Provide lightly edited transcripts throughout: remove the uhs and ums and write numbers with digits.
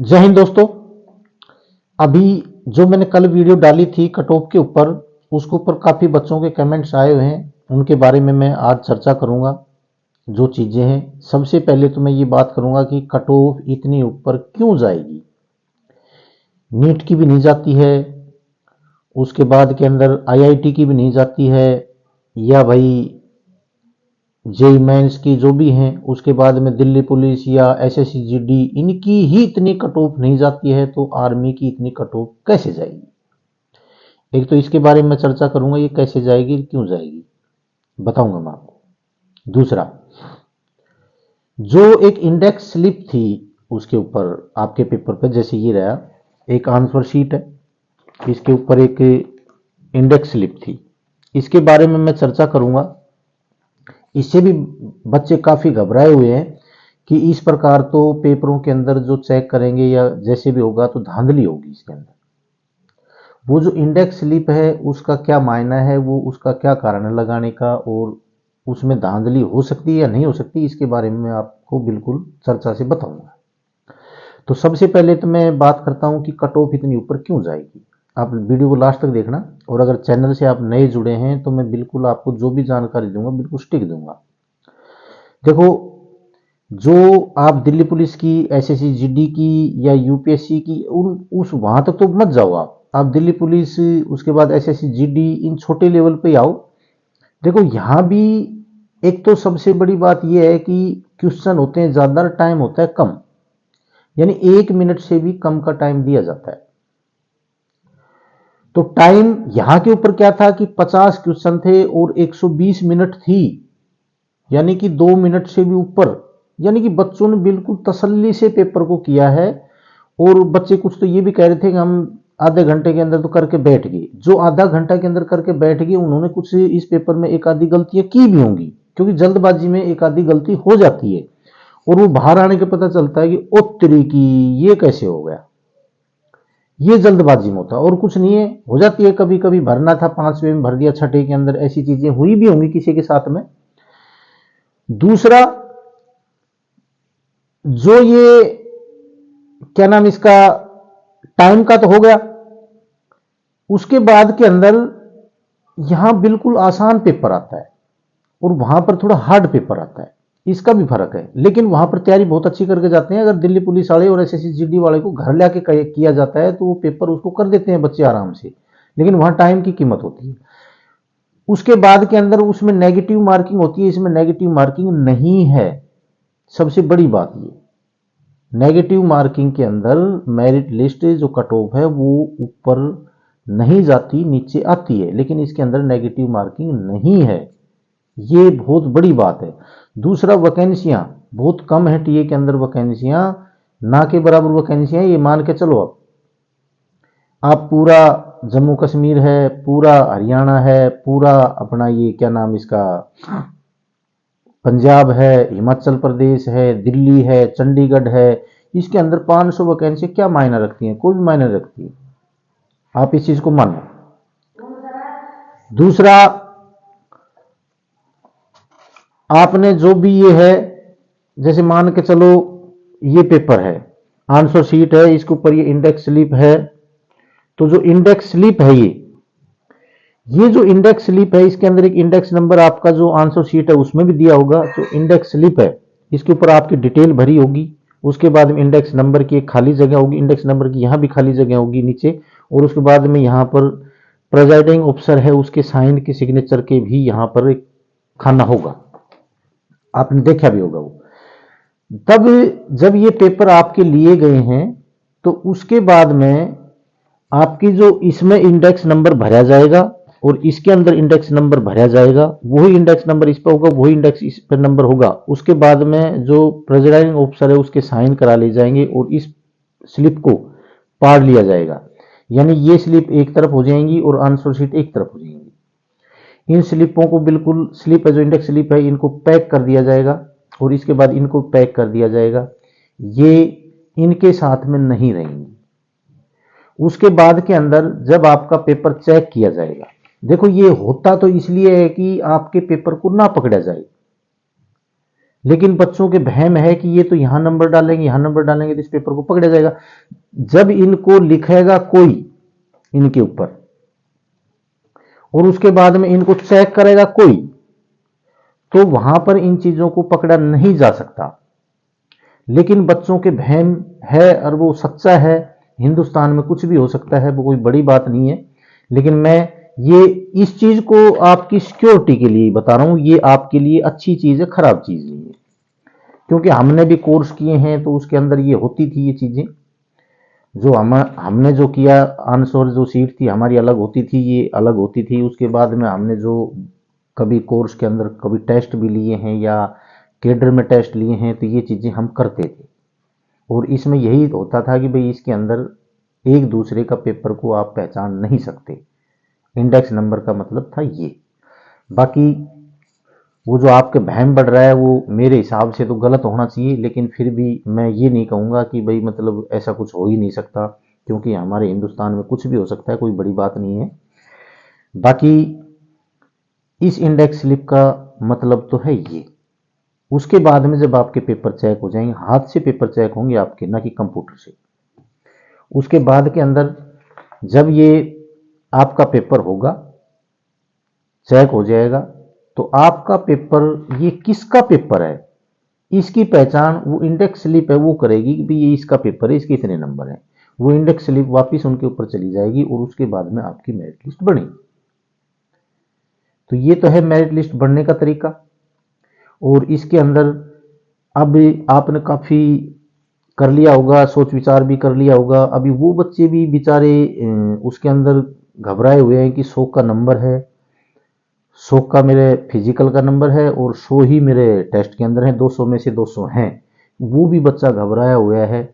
जय हिंद दोस्तों। अभी जो मैंने कल वीडियो डाली थी कट ऑफ के ऊपर, उसके ऊपर काफ़ी बच्चों के कमेंट्स आए हुए हैं। उनके बारे में मैं आज चर्चा करूंगा। जो चीज़ें हैं, सबसे पहले तो मैं ये बात करूंगा कि कट ऑफ इतनी ऊपर क्यों जाएगी। नीट की भी नहीं जाती है, उसके बाद के अंदर आईआईटी की भी नहीं जाती है, या भाई जेई मेंस की जो भी हैं, उसके बाद में दिल्ली पुलिस या एसएससी जीडी, इनकी ही इतनी कट ऑफ नहीं जाती है, तो आर्मी की इतनी कट ऑफ कैसे जाएगी। एक तो इसके बारे में मैं चर्चा करूंगा, ये कैसे जाएगी, क्यों जाएगी, बताऊंगा मैं आपको। दूसरा, जो एक इंडेक्स स्लिप थी उसके ऊपर आपके पेपर पे, जैसे ये रहा एक आंसर शीट है, इसके ऊपर एक इंडेक्स स्लिप थी, इसके बारे में मैं चर्चा करूंगा। इससे भी बच्चे काफ़ी घबराए हुए हैं कि इस प्रकार तो पेपरों के अंदर जो चेक करेंगे या जैसे भी होगा तो धांधली होगी इसके अंदर। वो जो इंडेक्स स्लिप है उसका क्या मायना है, वो उसका क्या कारण है लगाने का, और उसमें धांधली हो सकती है या नहीं हो सकती, इसके बारे में मैं आपको बिल्कुल चर्चा से बताऊंगा। तो सबसे पहले तो मैं बात करता हूं कि कट ऑफ इतनी ऊपर क्यों जाएगी। आप वीडियो को लास्ट तक देखना, और अगर चैनल से आप नए जुड़े हैं तो मैं बिल्कुल आपको जो भी जानकारी दूंगा बिल्कुल स्टिक दूंगा। देखो, जो आप दिल्ली पुलिस की, एसएससी जीडी की या यूपीएससी की, उस वहां तक तो मत जाओ। आप दिल्ली पुलिस, उसके बाद एसएससी जीडी, इन छोटे लेवल पे आओ। देखो यहां भी एक तो सबसे बड़ी बात यह है कि क्वेश्चन होते हैं ज्यादा, टाइम होता है कम, यानी 1 मिनट से भी कम का टाइम दिया जाता है। तो टाइम यहां के ऊपर क्या था कि 50 क्वेश्चन थे और 120 मिनट थी, यानी कि 2 मिनट से भी ऊपर। यानी कि बच्चों ने बिल्कुल तसल्ली से पेपर को किया है। और बच्चे कुछ तो ये भी कह रहे थे कि हम आधे घंटे के अंदर तो करके बैठ गए। जो आधा घंटा के अंदर करके बैठ गए, उन्होंने कुछ इस पेपर में एक आधी गलतियां की भी होंगी, क्योंकि जल्दबाजी में एक आधी गलती हो जाती है, और वो बाहर आने के पता चलता है कि ओ तेरी की, ये कैसे हो गया। ये जल्दबाजी में होता है और कुछ नहीं है। हो जाती है कभी कभी, भरना था 5वें में भर दिया, छठे के अंदर, ऐसी चीजें हुई भी होंगी किसी के साथ में। दूसरा, जो ये क्या नाम इसका, टाइम का तो हो गया। उसके बाद के अंदर यहां बिल्कुल आसान पेपर आता है और वहां पर थोड़ा हार्ड पेपर आता है, इसका भी फर्क है। लेकिन वहां पर तैयारी बहुत अच्छी करके जाते हैं। अगर दिल्ली पुलिस वाले और एसएससी जीडी वाले को घर लाके किया जाता है तो वो पेपर उसको कर देते हैं बच्चे आराम से, लेकिन वहां टाइम की कीमत होती है। उसके बाद के अंदर उसमें नेगेटिव मार्किंग होती है, इसमें नेगेटिव मार्किंग नहीं है। सबसे बड़ी बात ये, नेगेटिव मार्किंग के अंदर मेरिट लिस्ट जो कट ऑफ है वो ऊपर नहीं जाती, नीचे आती है, लेकिन इसके अंदर नेगेटिव मार्किंग नहीं है। ये बहुत बड़ी बात है। दूसरा, वैकेंसियां बहुत कम है टीए के अंदर, वैकेंसियां ना के बराबर वैकेंसियां। ये मान के चलो, आप पूरा जम्मू कश्मीर है, पूरा हरियाणा है, पूरा अपना ये क्या नाम इसका पंजाब है, हिमाचल प्रदेश है, दिल्ली है, चंडीगढ़ है, इसके अंदर 500 वैकेंसी क्या मायने रखती हैं, कोई भी मायने रखती है। आप इस चीज को मानो। दूसरा, आपने जो भी ये है, जैसे मान के चलो ये पेपर है, आंसर शीट है, इसके ऊपर ये इंडेक्स स्लिप है। तो जो इंडेक्स स्लिप है, ये जो इंडेक्स स्लिप है, इसके अंदर एक इंडेक्स नंबर आपका जो आंसर शीट है उसमें भी दिया होगा। जो इंडेक्स स्लिप है, इसके ऊपर आपकी डिटेल भरी होगी। उसके बाद में इंडेक्स नंबर की एक खाली जगह होगी, इंडेक्स नंबर की यहां भी खाली जगह होगी नीचे। और उसके बाद में यहां पर प्रेजाइडिंग ऑफिसर है, उसके साइन के सिग्नेचर के भी यहां पर एक खाना होगा, आपने देखा भी होगा वो। तब जब ये पेपर आपके लिए गए हैं तो उसके बाद में आपकी जो इसमें इंडेक्स नंबर भरा जाएगा और इसके अंदर इंडेक्स नंबर भरा जाएगा, वही इंडेक्स नंबर इस पर होगा, वही इंडेक्स इस पर नंबर होगा। उसके बाद में जो प्रेसिडेंट ऑफिसर है उसके साइन करा ले जाएंगे और इस स्लिप को पार लिया जाएगा। यानी ये स्लिप एक तरफ हो जाएंगी और आंसर शीट एक तरफ हो जाएंगी। इन स्लिपों को बिल्कुल, स्लिप है जो इंडेक्स स्लिप है, इनको पैक कर दिया जाएगा और इसके बाद इनको पैक कर दिया जाएगा। ये इनके साथ में नहीं रहेंगी। उसके बाद के अंदर जब आपका पेपर चेक किया जाएगा, देखो ये होता तो इसलिए है कि आपके पेपर को ना पकड़ा जाए। लेकिन बच्चों के वहम है कि ये तो यहां नंबर डालेंगे, यहां नंबर डालेंगे तो इस पेपर को पकड़ा जाएगा। जब इनको लिखेगा कोई इनके ऊपर और उसके बाद में इनको चेक करेगा कोई, तो वहां पर इन चीजों को पकड़ा नहीं जा सकता। लेकिन बच्चों के वहम है और वो सच्चा है। हिंदुस्तान में कुछ भी हो सकता है, वो कोई बड़ी बात नहीं है। लेकिन मैं ये इस चीज को आपकी सिक्योरिटी के लिए बता रहा हूं, ये आपके लिए अच्छी चीज है, खराब चीज नहीं है। क्योंकि हमने भी कोर्स किए हैं तो उसके अंदर ये होती थी, ये चीजें जो हमने जो किया, आंसर जो सीट थी हमारी अलग होती थी, ये अलग होती थी। उसके बाद में हमने जो कभी कोर्स के अंदर कभी टेस्ट भी लिए हैं या केडर में टेस्ट लिए हैं, तो ये चीजें हम करते थे। और इसमें यही होता था कि भाई इसके अंदर एक दूसरे का पेपर को आप पहचान नहीं सकते। इंडेक्स नंबर का मतलब था ये। बाकी वो जो आपके वहम बढ़ रहा है वो मेरे हिसाब से तो गलत होना चाहिए, लेकिन फिर भी मैं ये नहीं कहूँगा कि भाई मतलब ऐसा कुछ हो ही नहीं सकता, क्योंकि हमारे हिंदुस्तान में कुछ भी हो सकता है, कोई बड़ी बात नहीं है। बाकी इस इंडेक्स स्लिप का मतलब तो है ये। उसके बाद में जब आपके पेपर चेक हो जाएंगे, हाथ से पेपर चेक होंगे आपके, ना कि कंप्यूटर से। उसके बाद के अंदर जब ये आपका पेपर होगा, चेक हो जाएगा, तो आपका पेपर ये किसका पेपर है इसकी पहचान वो इंडेक्स स्लिप है वो करेगी कि भाई ये इसका पेपर है, इसके इतने नंबर हैं। वो इंडेक्स स्लिप वापस उनके ऊपर चली जाएगी और उसके बाद में आपकी मेरिट लिस्ट बनेगी। तो ये तो है मेरिट लिस्ट बनने का तरीका। और इसके अंदर अब आपने काफी कर लिया होगा, सोच विचार भी कर लिया होगा। अभी वो बच्चे भी बेचारे उसके अंदर घबराए हुए हैं कि 100 का नंबर है, 100 का मेरे फिजिकल का नंबर है और 100 ही मेरे टेस्ट के अंदर है, 200 में से 200 हैं। वो भी बच्चा घबराया हुआ है।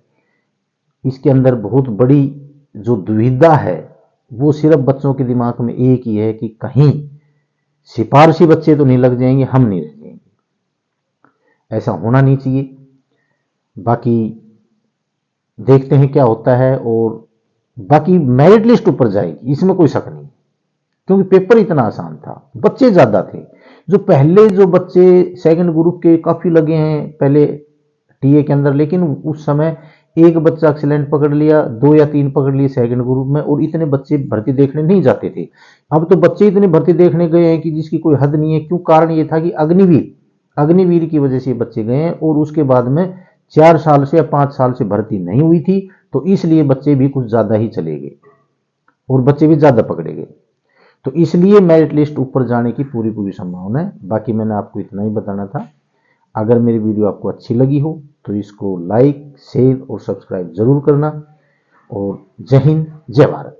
इसके अंदर बहुत बड़ी जो दुविधा है वो सिर्फ बच्चों के दिमाग में एक ही है कि कहीं सिफारशी बच्चे तो नहीं लग जाएंगे, हम नहीं रह जाएंगे। ऐसा होना नहीं चाहिए। बाकी देखते हैं क्या होता है। और बाकी मेरिट लिस्ट ऊपर जाएगी, इसमें कोई शक नहीं, क्योंकि पेपर इतना आसान था, बच्चे ज्यादा थे। जो पहले जो बच्चे सेकंड ग्रुप के काफी लगे हैं पहले टीए के अंदर, लेकिन उस समय एक बच्चा एक्सीलेंट पकड़ लिया, 2 या 3 पकड़ लिए सेकंड ग्रुप में, और इतने बच्चे भर्ती देखने नहीं जाते थे। अब तो बच्चे इतने भर्ती देखने गए हैं कि जिसकी कोई हद नहीं है। क्यों? कारण ये था कि अग्निवीर की वजह से बच्चे गए हैं, और उसके बाद में 4 साल से या 5 साल से भर्ती नहीं हुई थी, तो इसलिए बच्चे भी कुछ ज्यादा ही चले गए और बच्चे भी ज्यादा पकड़े गए। तो इसलिए मेरिट लिस्ट ऊपर जाने की पूरी पूरी संभावना है। बाकी मैंने आपको इतना ही बताना था। अगर मेरी वीडियो आपको अच्छी लगी हो तो इसको लाइक, शेयर और सब्सक्राइब जरूर करना। और जय हिंद, जय भारत।